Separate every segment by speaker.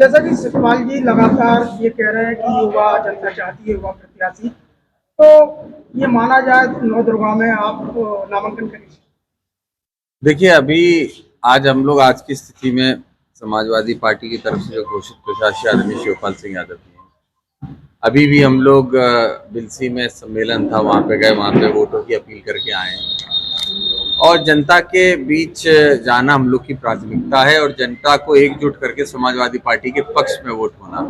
Speaker 1: जैसा कि सतपाल जी लगातार ये कह रहे हैं कि युवा जनता चाहती है युवा प्रत्याशी, तो ये माना जाए तो नवदुर्गा में आप नामांकन करेंगे।
Speaker 2: देखिए, अभी आज हम लोग आज की स्थिति में समाजवादी पार्टी की तरफ से जो घोषित प्रत्याशी आदरणीय शिवपाल सिंह यादव जी हैं। अभी भी हम लोग बिलसी में सम्मेलन था, वहां पे गए, वहां पे वोटों की अपील करके आए हैं। और जनता के बीच जाना हम लोग की प्राथमिकता है और जनता को एकजुट करके समाजवादी पार्टी के पक्ष में वोट होना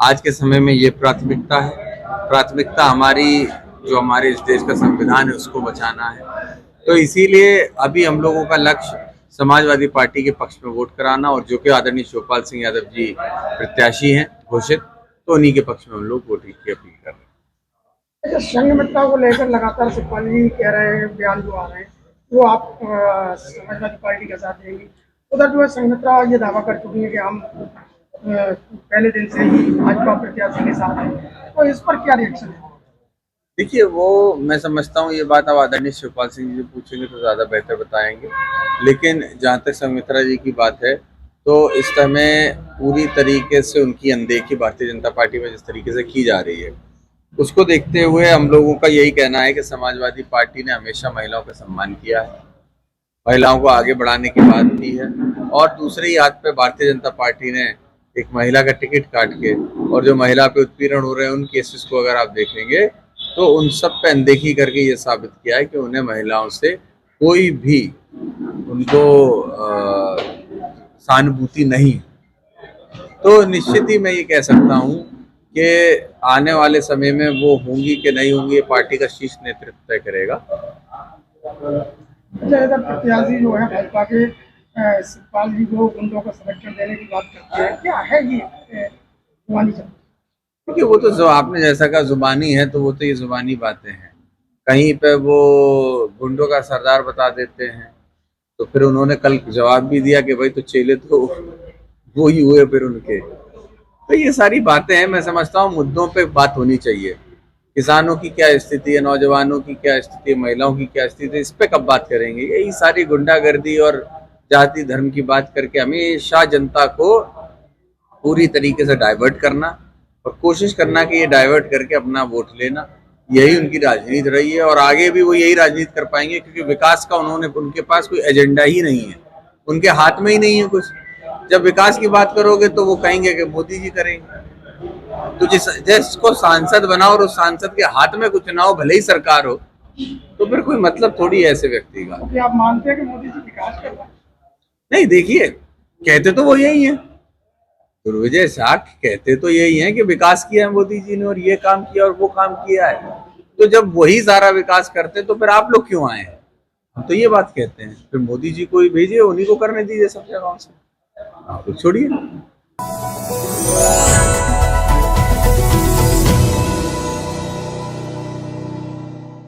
Speaker 2: आज के समय में ये प्राथमिकता है। प्राथमिकता हमारी, जो हमारे इस देश का संविधान है, उसको बचाना है। तो इसीलिए अभी हम लोगों का लक्ष्य समाजवादी पार्टी के पक्ष में वोट कराना, और जो कि आदरणीय शिवपाल सिंह यादव जी प्रत्याशी हैं घोषित, तो उन्हीं के पक्ष में हम लोग वोट की अपील कर रहे हैं।
Speaker 1: अच्छा, संघमित्रता को लेकर लगातार सतपाल जी कह रहे हैं, बयान जो आ रहे हैं वो आप समाजवादी पार्टी का साथ देंगे। उधर जो है संघमित्रा ये दावा कर चुकी है कि हम पहले दिन से ही भाजपा प्रत्याशी के साथ हैं, तो इस पर क्या रिएक्शन है?
Speaker 2: देखिए, वो मैं समझता हूँ ये बात अब आदरणीय शिवपाल सिंह जी पूछेंगे तो ज़्यादा बेहतर बताएंगे। लेकिन जहाँ तक संघमित्रा जी की बात है, तो इस समय पूरी तरीके से उनकी अनदेखी भारतीय जनता पार्टी में जिस तरीके से की जा रही है, उसको देखते हुए हम लोगों का यही कहना है कि समाजवादी पार्टी ने हमेशा महिलाओं का सम्मान किया है, महिलाओं को आगे बढ़ाने की बात की है। और दूसरे ही हाथ पे भारतीय जनता पार्टी ने एक महिला का टिकट काट के, और जो महिला पे उत्पीड़न हो रहे हैं उन केसेस को अगर आप देखेंगे, तो उन सब पे अनदेखी करके ये साबित किया है कि उन्हें महिलाओं से कोई भी उनको सहानुभूति नहीं। तो निश्चित ही मैं ये कह सकता हूँ कि आने वाले समय में वो होंगी कि नहीं होंगी, ये पार्टी का शीर्ष नेतृत्व तय करेगा।
Speaker 1: अच्छा, इधर प्रत्याशी जो है भाजपा के सतपाल जी को गुंडों का संरक्षण देने की बात करते हैं, क्या है ये जुबानी चल?
Speaker 2: क्योंकि वो तो जो आपने जैसा कहा जुबानी है, तो वो तो ये जुबानी बातें हैं। कहीं पे वो गुंडों का सरदार बता देते हैं, तो फिर उन्होंने कल जवाब भी दिया कि भाई तो चेले तो वो ही हुए फिर उनके। तो ये सारी बातें हैं, मैं समझता हूँ मुद्दों पे बात होनी चाहिए। किसानों की क्या स्थिति है, नौजवानों की क्या स्थिति है, महिलाओं की क्या स्थिति है, इस पे कब बात करेंगे। यही सारी गुंडागर्दी और जाति धर्म की बात करके हमेशा जनता को पूरी तरीके से डाइवर्ट करना, और कोशिश करना कि ये डाइवर्ट करके अपना वोट लेना, यही उनकी राजनीति रही है। और आगे भी वो यही राजनीति कर पाएंगे, क्योंकि विकास का उनके पास कोई एजेंडा ही नहीं है, उनके हाथ में ही नहीं है कुछ। जब विकास की बात करोगे तो वो कहेंगे कि मोदी जी करेंगे। तो जिसको सांसद बनाओ और उस सांसद के हाथ में कुछ ना हो, भले ही सरकार हो, तो फिर कोई मतलब थोड़ी है ऐसे व्यक्ति का।
Speaker 1: क्योंकि आप मानते हैं कि मोदी जी विकास कर रहे हैं।
Speaker 2: नहीं, देखिए, कहते तो वो यही है, दुर्विजय शाह कहते तो यही है कि विकास किया है मोदी जी ने, और ये काम किया और वो काम किया है। तो जब वही सारा विकास करते तो फिर आप लोग क्यों आए हैं? हम तो ये बात कहते हैं, फिर मोदी जी को ही भेजिए, उन्हीं को करने दीजिए सब जगहों से, आप लोग छोड़िए।